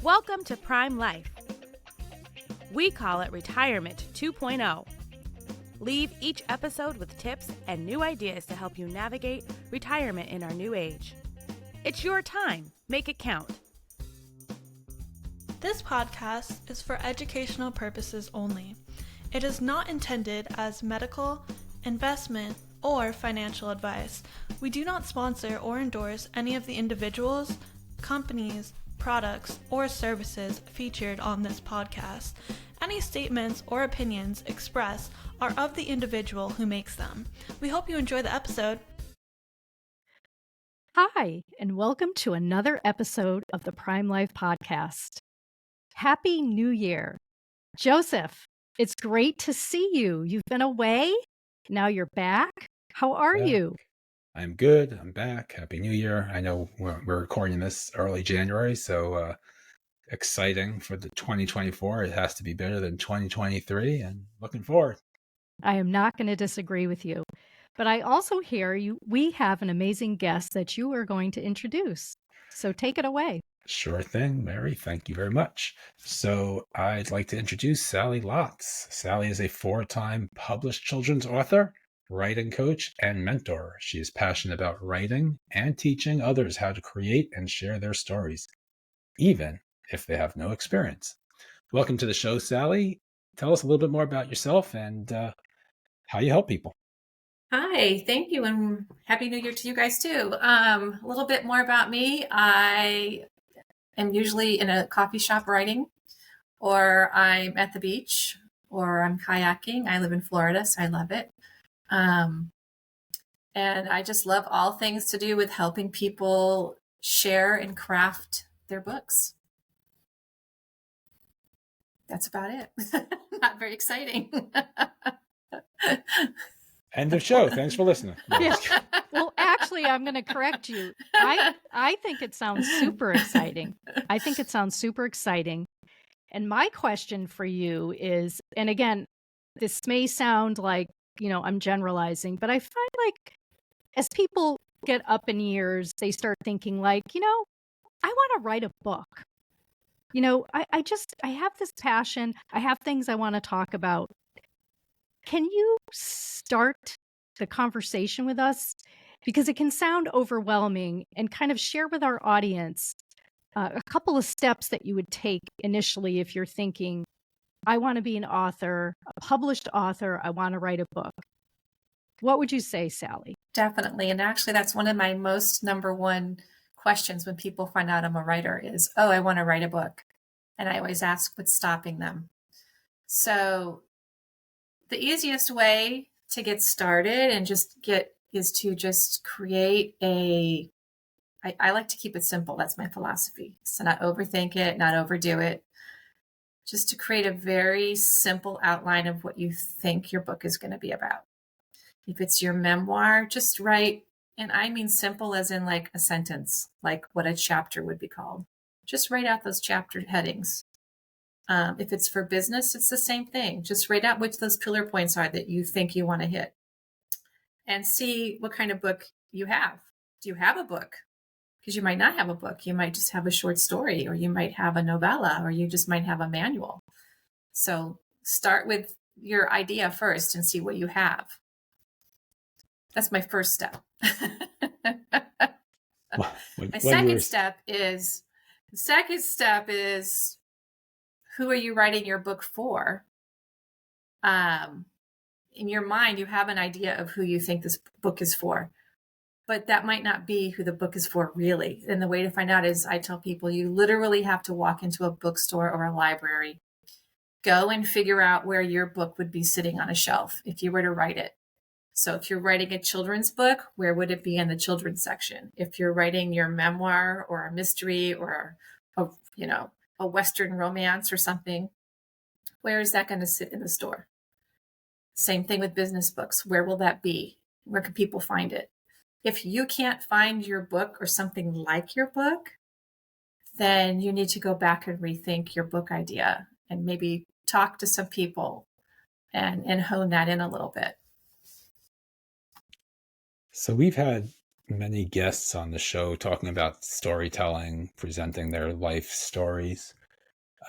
Welcome to Prime Life. We call it Retirement 2.0. Leave each episode with tips and new ideas to help you navigate retirement in our new age. It's your time. Make it count. This podcast is for educational purposes only. It is not intended as medical, investment, or financial advice. We do not sponsor or endorse any of the individuals, companies, products, or services featured on this podcast. Any statements or opinions expressed are of the individual who makes them. We hope you enjoy the episode. Hi, and welcome to another episode of the Prime Life Podcast. Happy New Year. Joseph, it's great to see you. You've been away. Now you're back. How are you? I'm good. I'm back. Happy New Year. I know we're recording this early January, so exciting for the 2024. It has to be better than 2023 and looking forward. I am not going to disagree with you, but I also hear we have an amazing guest that you are going to introduce. So take it away. Sure thing, Mary. Thank you very much. So I'd like to introduce Sally Lotz. Sally is a 4-time published children's author, writing coach, and mentor. She is passionate about writing and teaching others how to create and share their stories, even if they have no experience. Welcome to the show, Sally. Tell us a little bit more about yourself and how you help people. Hi, thank you, and Happy New Year to you guys too. A little bit more about me. I am usually in a coffee shop writing, or I'm at the beach, or I'm kayaking. I live in Florida, so I love it. And I just love all things to do with helping people share and craft their books. That's about it. Not very exciting. End of show. Thanks for listening. Yeah. Well, actually, I'm going to correct you. I think it sounds super exciting. And my question for you is, and again, this may sound like, I'm generalizing, but I find like as people get up in years, they start thinking like, I want to write a book. I have this passion. I have things I want to talk about. Can you start the conversation with us? Because it can sound overwhelming, and kind of share with our audience a couple of steps that you would take initially if you're thinking, I want to be an author, a published author, I want to write a book. What would you say, Sally? Definitely. And actually, that's one of my most number one questions when people find out I'm a writer is, oh, I want to write a book. And I always ask what's stopping them. So the easiest way to get started and is to just create I like to keep it simple. That's my philosophy. So not overthink it, not overdo it. Just to create a very simple outline of what you think your book is going to be about. If it's your memoir, just write, and I mean simple as in like a sentence, like what a chapter would be called. Just write out those chapter headings. If it's for business, it's the same thing. Just write out which those pillar points are that you think you want to hit. And see what kind of book you have. Do you have a book? Because you might not have a book. You might just have a short story, or you might have a novella, or you just might have a manual. So start with your idea first and see what you have. That's my first step. My second step is who are you writing your book for? In your mind, you have an idea of who you think this book is for, but that might not be who the book is for really. And the way to find out is I tell people you literally have to walk into a bookstore or a library, go and figure out where your book would be sitting on a shelf if you were to write it. So if you're writing a children's book, where would it be in the children's section? If you're writing your memoir or a mystery or a Western romance or something, where is that going to sit in the store? Same thing with business books. Where will that be? Where can people find it? If you can't find your book or something like your book, then you need to go back and rethink your book idea and maybe talk to some people and hone that in a little bit. So we've had many guests on the show talking about storytelling, presenting their life stories.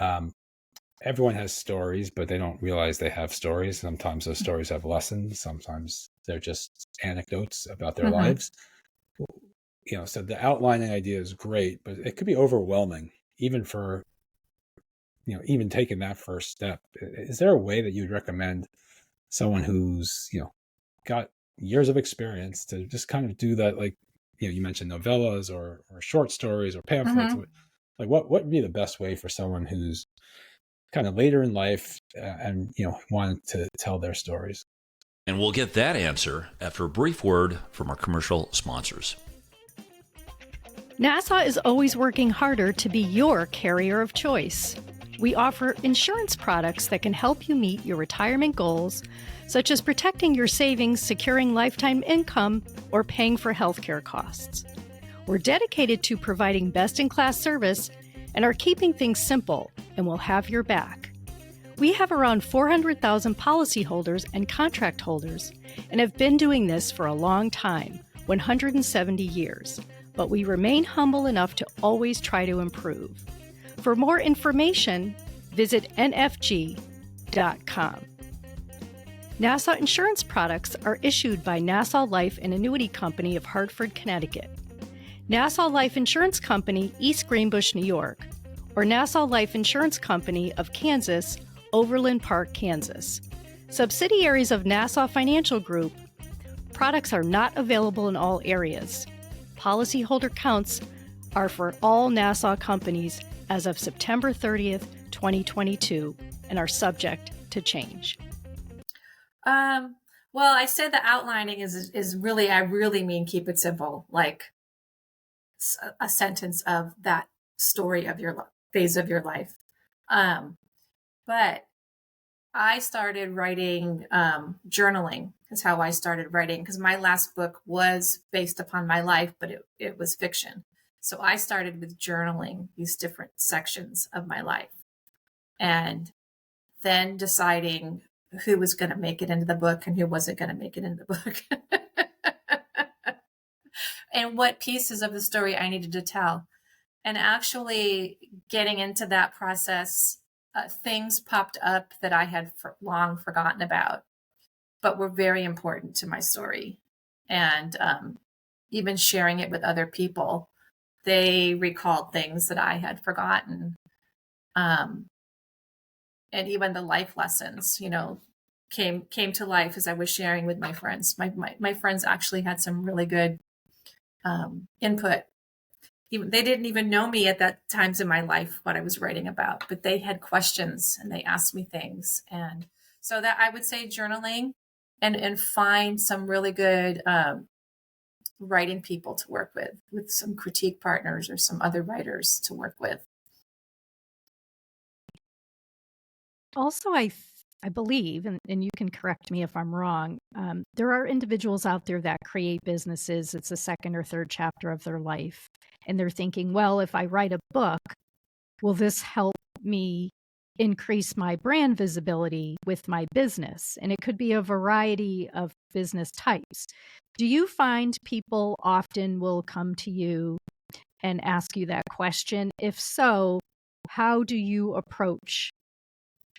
Um, Everyone has stories, but they don't realize they have stories. Sometimes those stories have lessons. Sometimes they're just anecdotes about their Mm-hmm. lives. So the outlining idea is great, but it could be overwhelming, even for, even taking that first step. Is there a way that you'd recommend someone who's, got years of experience to just kind of do that? Like, you mentioned novellas or short stories or pamphlets. Mm-hmm. Like what would be the best way for someone who's kind of later in life and, wanting to tell their stories? And we'll get that answer after a brief word from our commercial sponsors. NASA is always working harder to be your carrier of choice. We offer insurance products that can help you meet your retirement goals, such as protecting your savings, securing lifetime income, or paying for healthcare costs. We're dedicated to providing best-in-class service and are keeping things simple, and we'll have your back. We have around 400,000 policyholders and contract holders and have been doing this for a long time, 170 years. But we remain humble enough to always try to improve. For more information, visit nfg.com. Nassau Insurance products are issued by Nassau Life and Annuity Company of Hartford, Connecticut, Nassau Life Insurance Company, East Greenbush, New York, or Nassau Life Insurance Company of Kansas, Overland Park, Kansas. Subsidiaries of Nassau Financial Group. Products are not available in all areas. Policyholder counts are for all Nassau companies as of September 30th, 2022, and are subject to change. Well, I said the outlining is really, I really mean keep it simple, like a sentence of that story of your phase of your life. But I started writing, journaling is how I started writing, because my last book was based upon my life, but it was fiction. So I started with journaling these different sections of my life and then deciding who was going to make it into the book and who wasn't going to make it into the book. And what pieces of the story I needed to tell. And actually getting into that process, things popped up that I had long forgotten about, but were very important to my story. And even sharing it with other people, they recalled things that I had forgotten. And even the life lessons, came to life as I was sharing with my friends. My friends actually had some really good input. They didn't even know me at that times in my life, what I was writing about, but they had questions and they asked me things. And so that I would say journaling and find some really good writing people to work with some critique partners or some other writers to work with. Also, I believe, and you can correct me if I'm wrong, there are individuals out there that create businesses. It's a second or third chapter of their life. And they're thinking, well, if I write a book, will this help me increase my brand visibility with my business? And it could be a variety of business types. Do you find people often will come to you and ask you that question? If so, how do you approach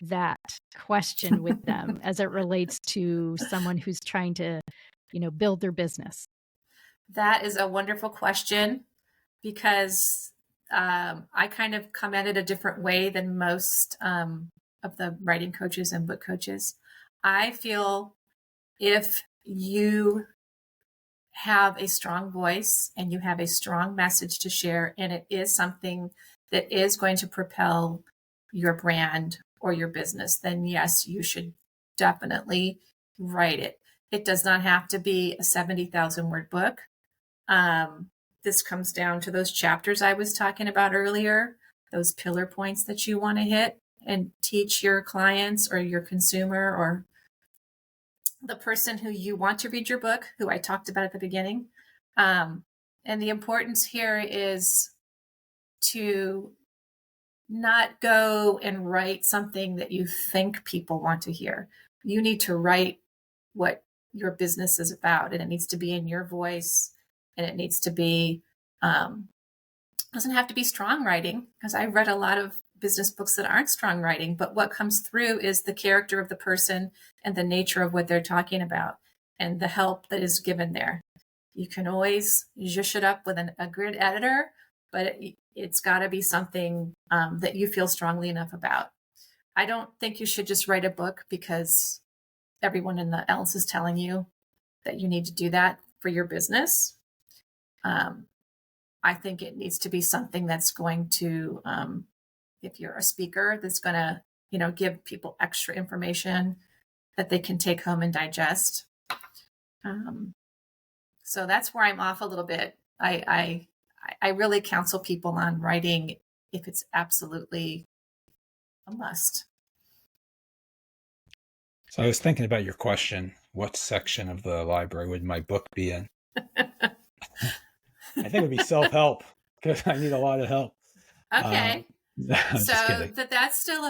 that question with them as it relates to someone who's trying to, build their business? That is a wonderful question, because I kind of come at it a different way than most of the writing coaches and book coaches. I feel if you have a strong voice and you have a strong message to share, and it is something that is going to propel your brand or your business, then yes, you should definitely write it. It does not have to be a 70,000 word book. This comes down to those chapters I was talking about earlier, those pillar points that you want to hit and teach your clients or your consumer or the person who you want to read your book, who I talked about at the beginning. And the importance here is to not go and write something that you think people want to hear. You need to write what your business is about, and it needs to be in your voice and it needs to be, doesn't have to be strong writing, because I've read a lot of business books that aren't strong writing, but what comes through is the character of the person and the nature of what they're talking about and the help that is given there. You can always zhush it up with a good editor, but it's got to be something that you feel strongly enough about. I don't think you should just write a book because everyone else is telling you that you need to do that for your business. I think it needs to be something that's going to, if you're a speaker, that's going to, give people extra information that they can take home and digest. So that's where I'm off a little bit. I really counsel people on writing if it's absolutely a must. So I was thinking about your question, what section of the library would my book be in? I think it would be self-help, because I need a lot of help. Okay. I'm just So kidding. that's still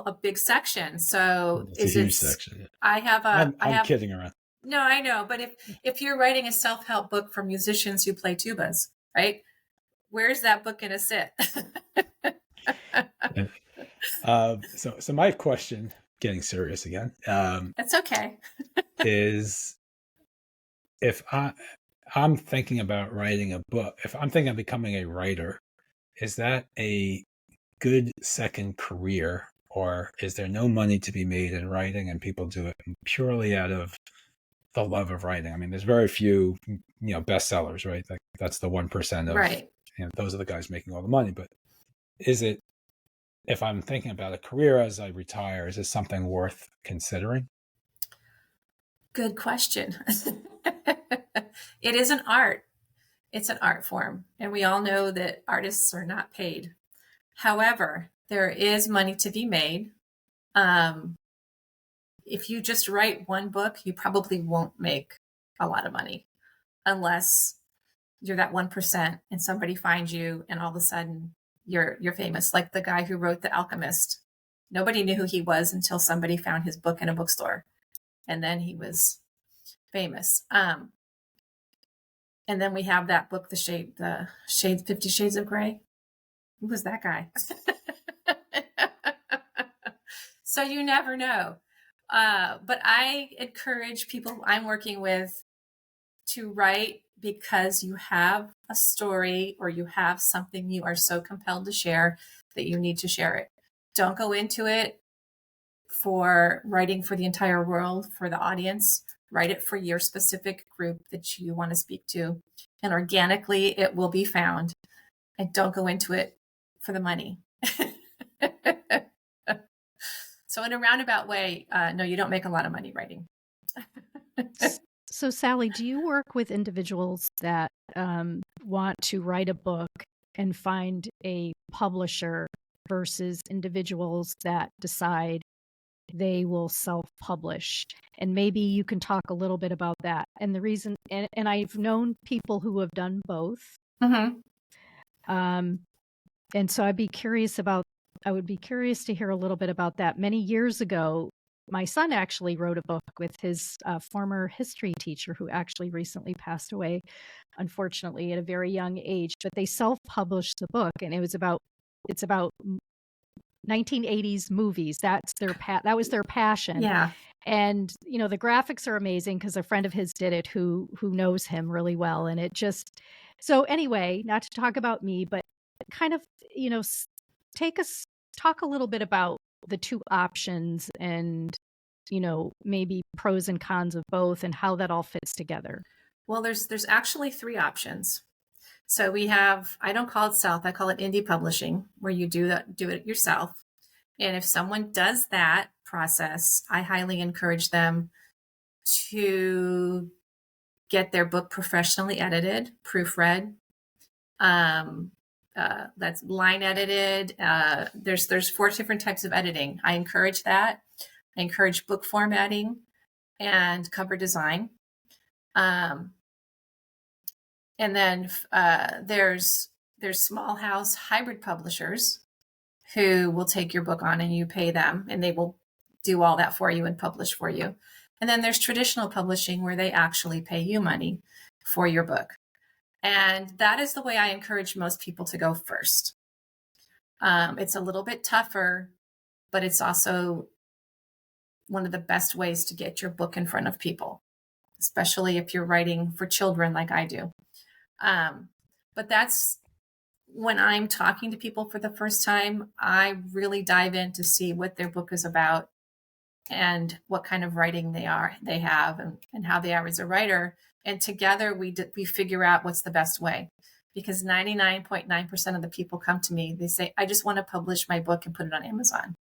a big section. So It's a huge section. I have I'm kidding around. No, I know. But if you're writing a self-help book for musicians who play tubas, right? Where's that book going to sit? So my question, getting serious again, It's okay. is if I'm thinking about writing a book, if I'm thinking of becoming a writer, is that a good second career, or is there no money to be made in writing and people do it purely out of the love of writing? I mean, there's very few, bestsellers, right? That's the 1% of, right. Those are the guys making all the money. But is it, if I'm thinking about a career as I retire, is it something worth considering? Good question. It is an art. It's an art form. And we all know that artists are not paid. However, there is money to be made. If you just write one book, you probably won't make a lot of money unless you're that 1% and somebody finds you and all of a sudden you're famous. Like the guy who wrote The Alchemist. Nobody knew who he was until somebody found his book in a bookstore. And then he was famous. And then we have that book, the Shades, 50 Shades of Grey. Who was that guy? So you never know. But I encourage people I'm working with to write because you have a story or you have something you are so compelled to share that you need to share it. Don't go into it for writing for the entire world, for the audience. Write it for your specific group that you want to speak to, and organically it will be found. And don't go into it for the money. So in a roundabout way, no, you don't make a lot of money writing. So Sally, do you work with individuals that want to write a book and find a publisher versus individuals that decide they will self-publish? And maybe you can talk a little bit about that. And the reason, and I've known people who have done both. Mm-hmm. And so I would be curious to hear a little bit about that. Many years ago, my son actually wrote a book with his former history teacher, who actually recently passed away, unfortunately, at a very young age. But they self-published the book, and it's about 1980s movies. That was their passion. Yeah. And the graphics are amazing because a friend of his did it who knows him really well. And it just, so anyway, not to talk about me, but kind of talk a little bit about the two options and maybe pros and cons of both and how that all fits together. Well, there's actually 3 options. So we have, I don't call it self, I call it indie publishing, where you do it yourself. And if someone does that process, I highly encourage them to get their book professionally edited, proofread. That's line edited. There's 4 different types of editing. I encourage that. I encourage book formatting and cover design. And then there's small house hybrid publishers who will take your book on and you pay them and they will do all that for you and publish for you. And then there's traditional publishing where they actually pay you money for your book. And that is the way I encourage most people to go first. It's a little bit tougher, but it's also one of the best ways to get your book in front of people, especially if you're writing for children like I do. But that's when I'm talking to people for the first time, I really dive in to see what their book is about and what kind of writing they have, and how they are as a writer. And together we figure out what's the best way. Because 99.9% of the people come to me, they say, I just want to publish my book and put it on Amazon.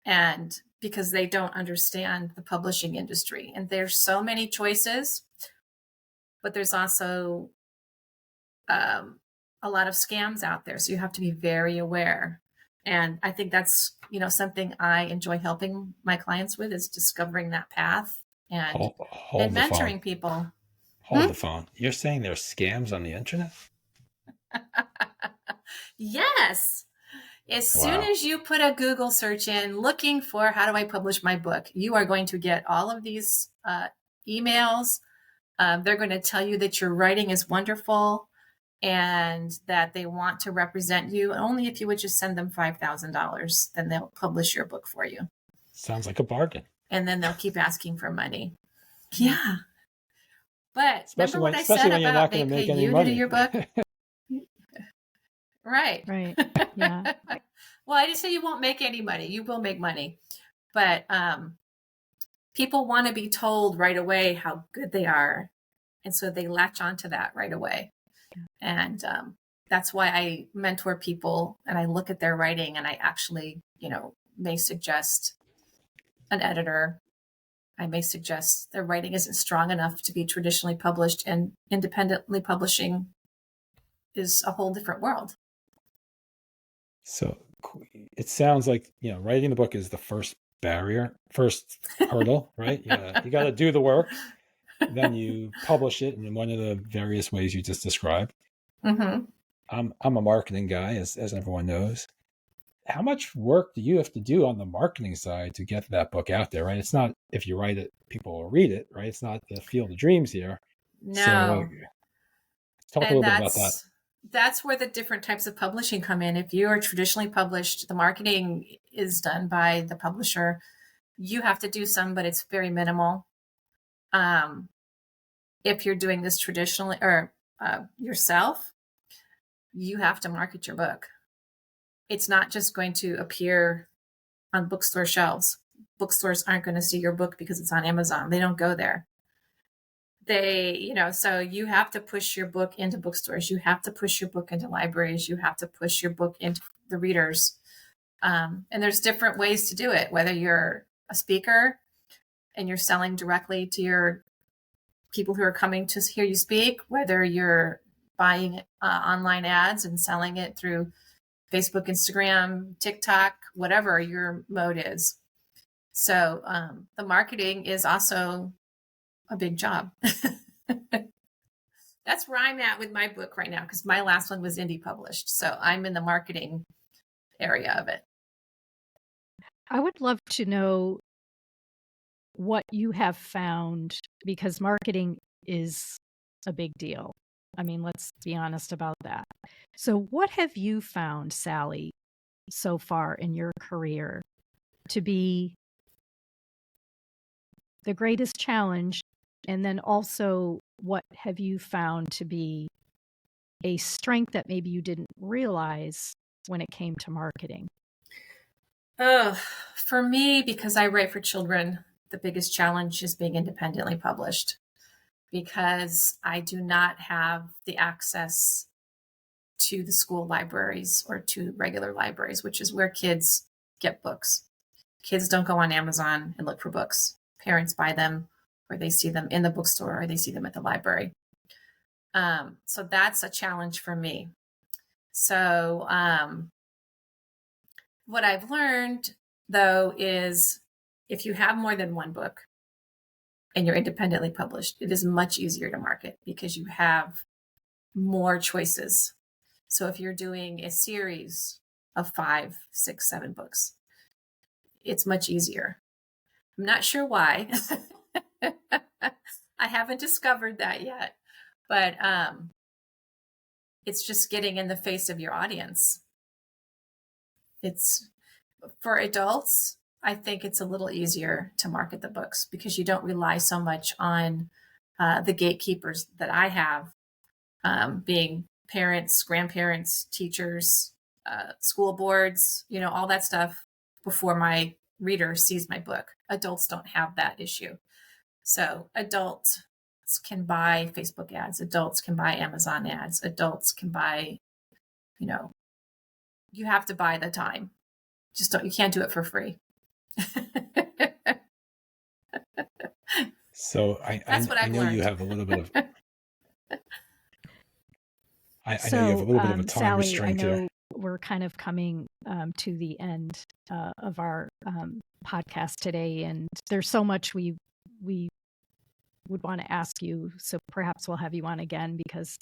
And because they don't understand the publishing industry. And there's so many choices, but there's also a lot of scams out there. So you have to be very aware. And I think that's, something I enjoy helping my clients with, is discovering that path and mentoring people. Hold the phone. You're saying there's scams on the internet? Yes. As soon as you put a Google search in looking for how do I publish my book, you are going to get all of these emails. They're going to tell you that your writing is wonderful and that they want to represent you. Only if you would just send them $5,000, then they'll publish your book for you. Sounds like a bargain. And then they'll keep asking for money. Yeah. But especially remember what I especially said when you're about not they going to make pay any you money. to do your book? Right. Yeah. Well, I didn't say you won't make any money. You will make money. But people want to be told right away how good they are. And so they latch onto that right away. And that's why I mentor people and I look at their writing and I actually, may suggest an editor. I may suggest their writing isn't strong enough to be traditionally published, and independently publishing is a whole different world. So it sounds like, writing the book is the first hurdle, right? You got to do the work. Then you publish it in one of the various ways you just described. Mm-hmm. I'm a marketing guy, as everyone knows. How much work do you have to do on the marketing side to get that book out there, right? It's not, if you write it, people will read it, right? It's not the field of dreams here. No. So talk a little bit about that. That's where the different types of publishing come in. If you are traditionally published, the marketing is done by the publisher. You have to do some, but it's very minimal. If you're doing this traditionally or yourself, you have to market your book. It's not just going to appear on bookstore shelves. Bookstores aren't going to see your book because it's on Amazon. They don't go there. So you have to push your book into bookstores. You have to push your book into libraries. You have to push your book into the readers. And there's different ways to do it, whether you're a speaker and you're selling directly to your people who are coming to hear you speak, whether you're buying online ads and selling it through Facebook, Instagram, TikTok, whatever your mode is. So the marketing is also a big job. That's where I'm at with my book right now, because my last one was indie published. So I'm in the marketing area of it. I would love to know what you have found, because marketing is a big deal. I mean, let's be honest about that. So what have you found, Sally, so far in your career to be the greatest challenge? And then also, what have you found to be a strength that maybe you didn't realize when it came to marketing? Oh, for me, because I write for children, the biggest challenge is being independently published, because I do not have the access to the school libraries or to regular libraries, which is where kids get books. Kids don't go on Amazon and look for books. Parents buy them, or they see them in the bookstore, or they see them at the library. So that's a challenge for me. So what I've learned, though, is if you have more than one book and you're independently published, it is much easier to market because you have more choices. So if you're doing a series of 5, 6, 7 books, it's much easier. I'm not sure why. I haven't discovered that yet, But it's just getting in the face of your audience. It's for adults, I think it's a little easier to market the books because you don't rely so much on the gatekeepers that I have, being parents, grandparents, teachers, school boards, all that stuff before my reader sees my book. Adults don't have that issue. So adults can buy Facebook ads. Adults can buy Amazon ads. Adults can buy, you have to buy the time. You can't do it for free. So That's what I've know learned. You have a little bit of. I know you have a little bit of a time Sally, restraint I know here. we're kind of coming to the end of our podcast today, and there's so much we would want to ask you. So perhaps we'll have you on again because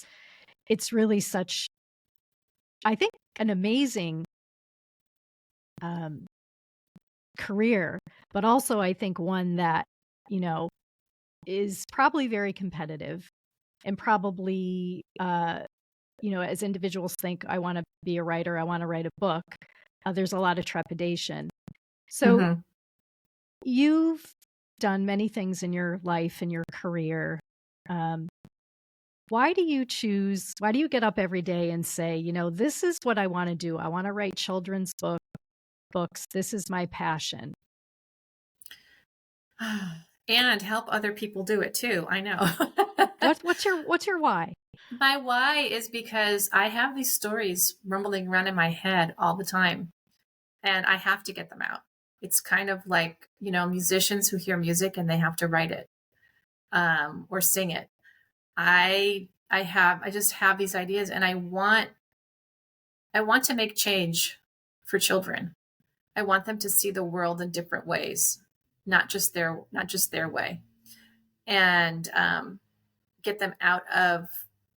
it's really such, I think, an amazing career, but also I think one that, is probably very competitive and probably, as individuals think, I want to be a writer, I want to write a book, there's a lot of trepidation. So you've done many things in your life and your career. Why do you get up every day and say, this is what I want to do. I want to write children's books. This is my passion. And help other people do it too. I know. What's your why? My why is because I have these stories rumbling around in my head all the time, and I have to get them out. It's kind of like, musicians who hear music and they have to write it or sing it. I just have these ideas, and I want to make change for children. I want them to see the world in different ways, not just their way, and get them out of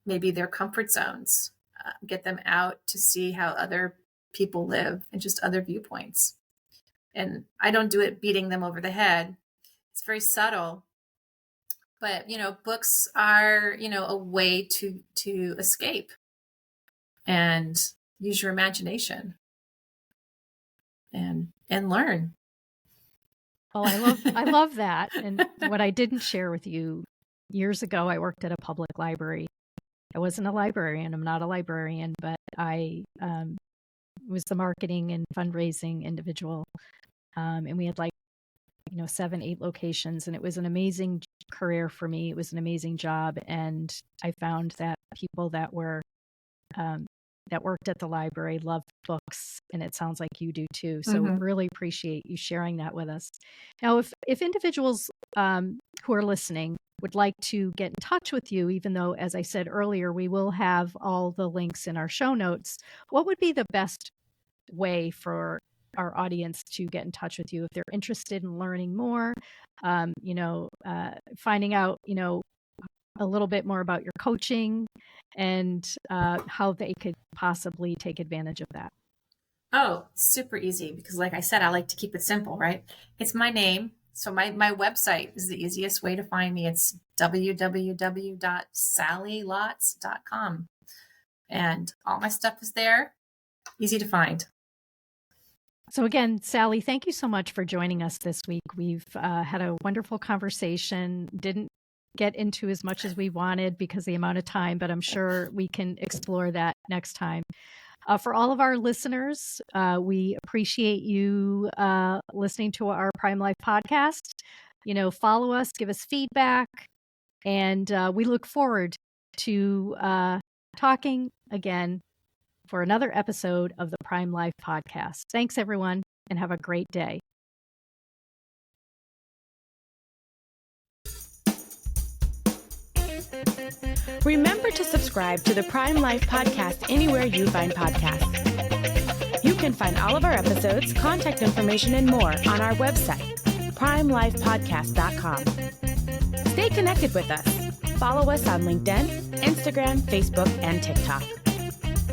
maybe their comfort zones, get them out to see how other people live and just other viewpoints. And I don't do it beating them over the head. It's very subtle. But, books are, a way to escape and use your imagination and learn. Well, I love that. And what I didn't share with you, years ago, I worked at a public library. I wasn't a librarian. I'm not a librarian, but I was the marketing and fundraising individual. And we had 7, 8 locations, and it was an amazing career for me. It was an amazing job. And I found that people that were, that worked at the library loved books, and it sounds like you do too. So really appreciate you sharing that with us. Now, if individuals who are listening would like to get in touch with you, even though, as I said earlier, we will have all the links in our show notes, what would be the best way for our audience to get in touch with you if they're interested in learning more, finding out, a little bit more about your coaching and how they could possibly take advantage of that? Oh, super easy. Because like I said, I like to keep it simple, right? It's my name. So my website is the easiest way to find me. It's www.sallylotz.com. And all my stuff is there. Easy to find. So again, Sally, thank you so much for joining us this week. We've had a wonderful conversation. Didn't get into as much as we wanted because of the amount of time, but I'm sure we can explore that next time. For all of our listeners, we appreciate you listening to our Prime Life podcast. Follow us, give us feedback, and we look forward to talking again for another episode of the Prime Life podcast. Thanks, everyone, and have a great day. Remember to subscribe to the Prime Life podcast anywhere you find podcasts. You can find all of our episodes, contact information, and more on our website, primelifepodcast.com. Stay connected with us. Follow us on LinkedIn, Instagram, Facebook, and TikTok.